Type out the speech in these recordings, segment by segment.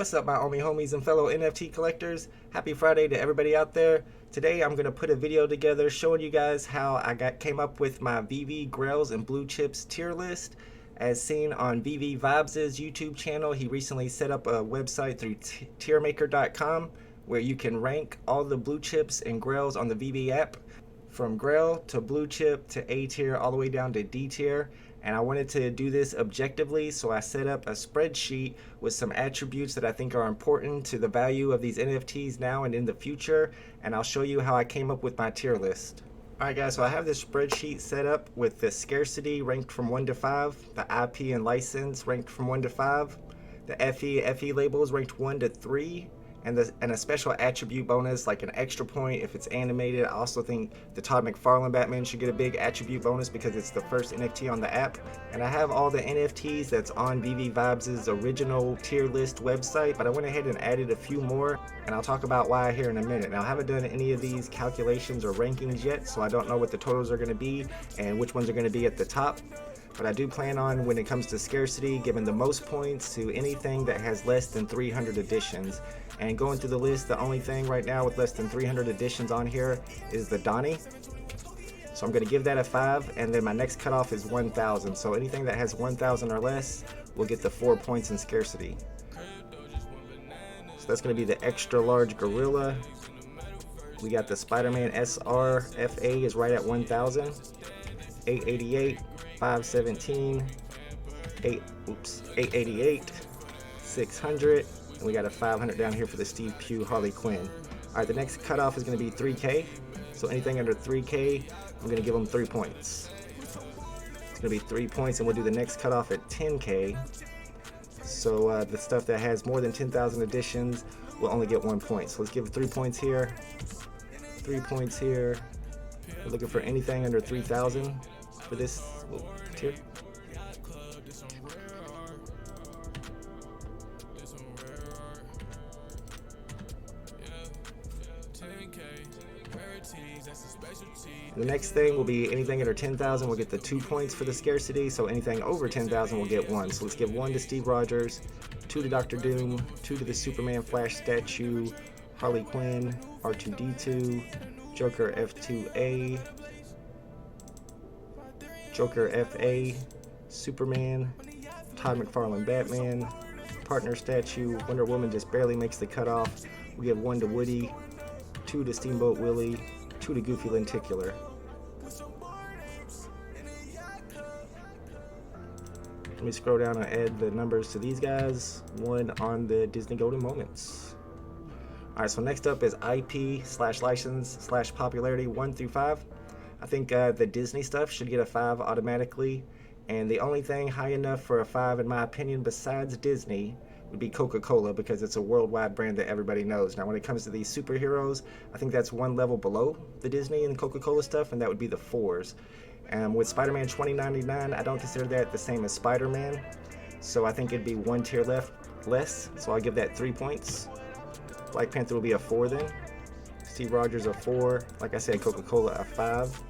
What's up, my homies and fellow NFT collectors? Happy Friday to everybody out there. Today I'm going to put a video together showing you guys how I came up with my VeVe Grails and Blue Chips tier list. As seen on VeVe's YouTube channel, he recently set up a website through tiermaker.com where you can rank all the Blue Chips and Grails on the VeVe app, from Grail to Blue Chip to A tier all the way down to D tier. And I wanted to do this objectively, so I set up a spreadsheet with some attributes that I think are important to the value of these NFTs now and in the future, and I'll show you how I came up with my tier list. Alright guys, so I have this spreadsheet set up with the scarcity ranked from 1 to 5, the IP and license ranked from 1 to 5, the FE labels ranked 1 to 3, and a special attribute bonus like an extra point if it's animated. I also think the Todd McFarlane Batman should get a big attribute bonus because it's the first NFT on the app. And I have all the NFTs that's on VeVe's original tier list website, but I went ahead and added a few more, and I'll talk about why here in a minute. Now, I haven't done any of these calculations or rankings yet, so I don't know what the totals are going to be and which ones are going to be at the top. But I do plan on, when it comes to scarcity, giving the most points to anything that has less than 300 editions. And going through the list, the only thing right now with less than 300 editions on here is the Donnie. So I'm going to give that a 5, and then my next cutoff is 1,000. So anything that has 1,000 or less will get the 4 points in scarcity. So that's going to be the extra large gorilla. We got the Spider-Man SR FA is right at 1,000. 888, 517, 888, 600, and we got a 500 down here for the Steve Pugh Harley Quinn. Alright, the next cutoff is going to be 3K, so anything under 3K, I'm going to give them 3 points. It's going to be 3 points, and we'll do the next cutoff at 10K. So the stuff that has more than 10,000 editions will only get 1 point. So let's give 3 points here, 3 points here. We're looking for anything under 3,000 for this tier. The next thing will be anything under 10,000 will get the 2 points for the scarcity, so anything over 10,000 will get 1. So let's give 1 to Steve Rogers, 2 to Dr. Doom, 2 to the Superman Flash statue, Harley Quinn, R2-D2, Joker F2A, Joker FA, Superman, Todd McFarlane Batman, partner statue, Wonder Woman just barely makes the cutoff. We give 1 to Woody, 2 to Steamboat Willie, 2 to Goofy Lenticular. Let me scroll down and add the numbers to these guys. 1 on the Disney Golden Moments. Alright, so next up is IP/license/popularity 1 through 5. I think the Disney stuff should get a 5 automatically, and the only thing high enough for a 5 in my opinion besides Disney would be Coca-Cola, because it's a worldwide brand that everybody knows. Now when it comes to these superheroes, I think that's one level below the Disney and Coca-Cola stuff, and that would be the 4s. With Spider-Man 2099, I don't consider that the same as Spider-Man, so I think it'd be 1 tier less, so I'll give that 3 points. Black Panther will be a 4 then. Steve Rogers a 4. Like I said, Coca-Cola a 5.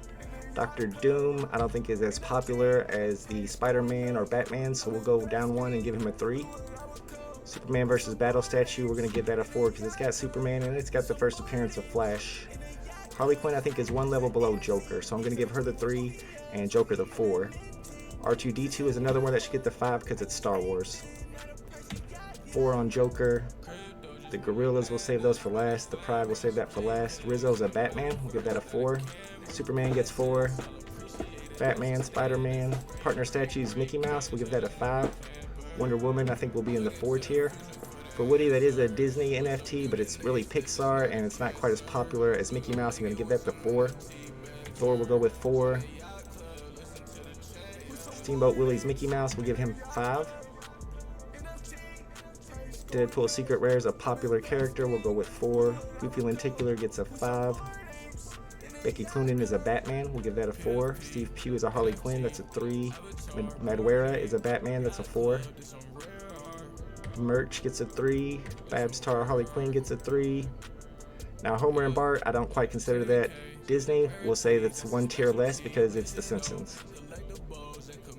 Dr. Doom I don't think is as popular as the Spider-Man or Batman, so we'll go down 1 and give him a 3. Superman vs. Battle statue, we're going to give that a 4 because it's got Superman and it's got the first appearance of Flash. Harley Quinn I think is 1 level below Joker, so I'm going to give her the 3 and Joker the 4. R2-D2 is another one that should get the 5 because it's Star Wars. 4 on Joker. The Gorillas, we'll save those for last. The Pride, we'll save that for last. Rizzo's a Batman, we'll give that a 4. Superman gets 4. Batman, Spider-Man, partner statues, Mickey Mouse, we'll give that a 5. Wonder Woman I think will be in the 4 tier. For Woody, that is a Disney NFT, but it's really Pixar and it's not quite as popular as Mickey Mouse. I'm going to give that the 4. Thor will go with 4. Steamboat Willie's Mickey Mouse, we'll give him 5. Deadpool Secret Rare is a popular character, we'll go with 4. Goofy Lenticular gets a 5. Becky Cloonan is a Batman, we'll give that a 4. Steve Pugh is a Harley Quinn, that's a 3. Madureira is a Batman, that's a 4. Merch gets a 3. Babs Tar Harley Quinn gets a 3. Now Homer and Bart, I don't quite consider that Disney. We'll say that's 1 tier less because it's The Simpsons.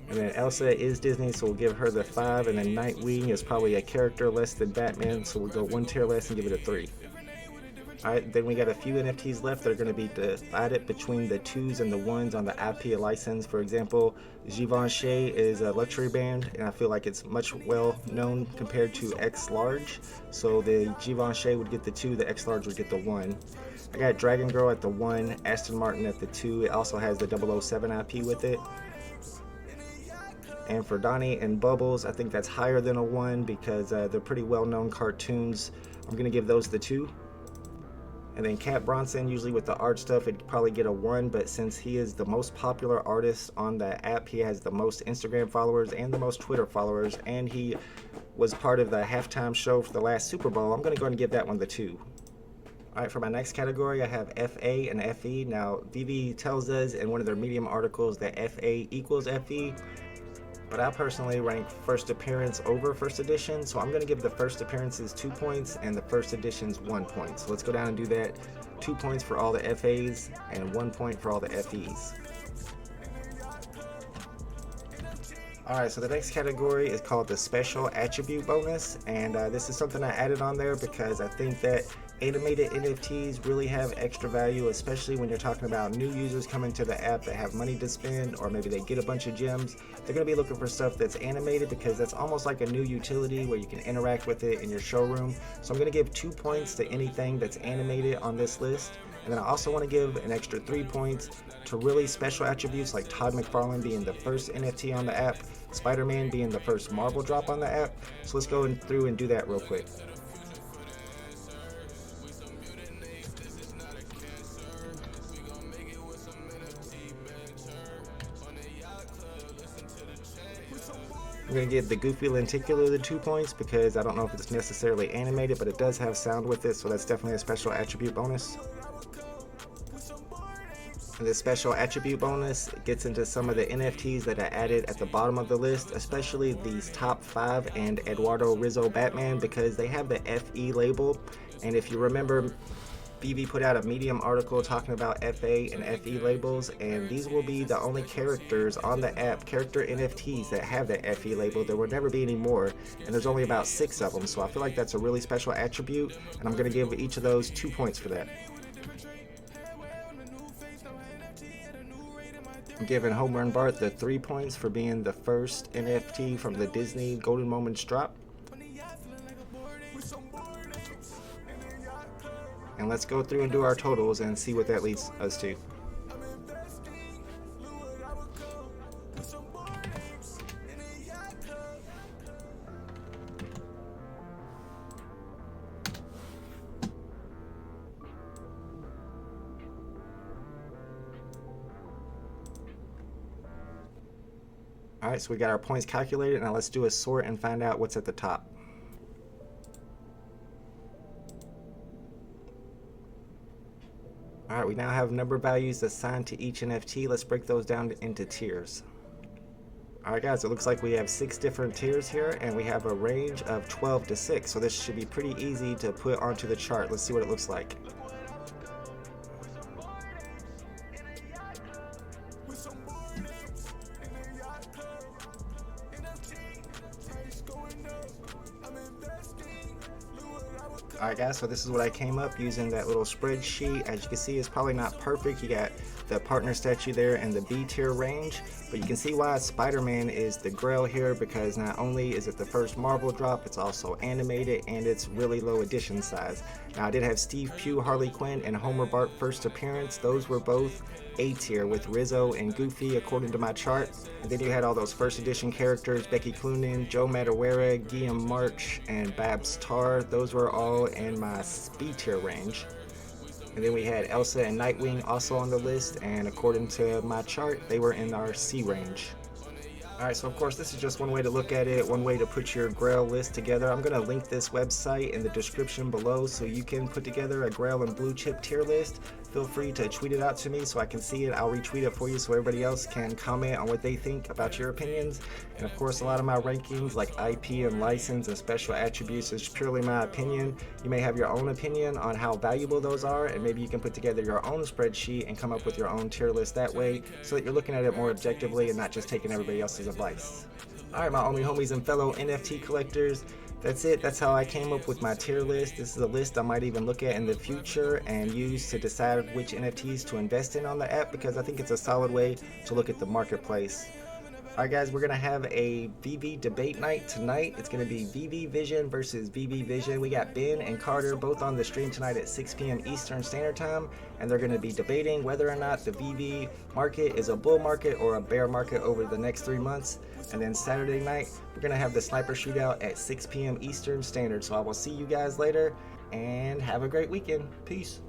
And then Elsa is Disney, so we'll give her the 5. And then Nightwing is probably a character less than Batman, so we'll go 1 tier less and give it a 3. Alright, then we got a few NFTs left that are going to be divided between the 2s and the 1s on the IP license. For example, Givenchy is a luxury brand, and I feel like it's much well known compared to X Large. So the Givenchy would get the 2, the X Large would get the 1. I got Dragon Girl at the 1, Aston Martin at the 2. It also has the 007 IP with it. And for Donnie and Bubbles, I think that's higher than a 1 because they're pretty well-known cartoons. I'm going to give those the 2. And then Cat Bronson, usually with the art stuff, it'd probably get a 1, but since he is the most popular artist on the app, he has the most Instagram followers and the most Twitter followers, and he was part of the halftime show for the last Super Bowl, I'm going to go ahead and give that one the 2. Alright, for my next category, I have FA and FE. Now, VeVe tells us in one of their Medium articles that FA equals FE, but I personally rank first appearance over first edition, so I'm going to give the first appearances 2 points and the first editions 1 point. So let's go down and do that. 2 points for all the FAs and 1 point for all the FEs. Alright, so the next category is called the Special Attribute Bonus, and this is something I added on there because I think that animated NFTs really have extra value, especially when you're talking about new users coming to the app that have money to spend, or maybe they get a bunch of gems. They're going to be looking for stuff that's animated because that's almost like a new utility where you can interact with it in your showroom. So I'm going to give 2 points to anything that's animated on this list. And then I also want to give an extra 3 points to really special attributes like Todd McFarlane being the first NFT on the app, Spider-Man being the first Marvel drop on the app. So let's go through and do that real quick. I'm going to give the Goofy Lenticular the 2 points because I don't know if it's necessarily animated, but it does have sound with it, so that's definitely a special attribute bonus. And this special attribute bonus gets into some of the NFTs that I added at the bottom of the list, especially these top 5 and Eduardo Rizzo Batman because they have the FE label. And if you remember, VeVe put out a Medium article talking about FA and FE labels, and these will be the only characters on the app, character NFTs that have the FE label. There will never be any more, and there's only about 6 of them, so I feel like that's a really special attribute, and I'm going to give each of those 2 points for that. I'm giving Homer and Bart the 3 points for being the first NFT from the Disney Golden Moments drop. And let's go through and do our totals and see what that leads us to. Alright, so we got our points calculated. Now let's do a sort and find out what's at the top. Alright, we now have number values assigned to each NFT. Let's break those down into tiers. Alright guys, it looks like we have 6 different tiers here, and we have a range of 12 to 6, so this should be pretty easy to put onto the chart. Let's see what it looks like. Alright guys, so this is what I came up using that little spreadsheet. As you can see, it's probably not perfect. You got the partner statue there in the B tier range, but you can see why Spider-Man is the Grail here, because not only is it the first Marvel drop, it's also animated and it's really low edition size. Now I did have Steve Pugh, Harley Quinn, and Homer Bart first appearance. Those were both A tier with Rizzo and Goofy according to my chart. And then you had all those first edition characters, Becky Cloonan, Joe Madureira, Guillaume March, and Babs Tarr. Those were all in my B tier range. And then we had Elsa and Nightwing also on the list, and according to my chart, they were in our C range. Alright, so of course this is just one way to look at it, one way to put your Grail list together. I'm going to link this website in the description below so you can put together a Grail and blue chip tier list. Feel free to tweet it out to me so I can see it. I'll retweet it for you so everybody else can comment on what they think about your opinions. And of course, a lot of my rankings like IP and license and special attributes is purely my opinion. You may have your own opinion on how valuable those are, and maybe you can put together your own spreadsheet and come up with your own tier list that way so that you're looking at it more objectively and not just taking everybody else's is a vice. Alright, my only homies and fellow NFT collectors, that's it. That's how I came up with my tier list. This is a list I might even look at in the future and use to decide which NFTs to invest in on the app, because I think it's a solid way to look at the marketplace. Alright guys, we're going to have a VeVe debate night tonight. It's going to be VeVe Vision versus VeVe Vision. We got Ben and Carter both on the stream tonight at 6 p.m. Eastern Standard Time, and they're going to be debating whether or not the VeVe market is a bull market or a bear market over the next 3 months. And then Saturday night, we're going to have the sniper shootout at 6 p.m. Eastern Standard. So I will see you guys later, and have a great weekend. Peace.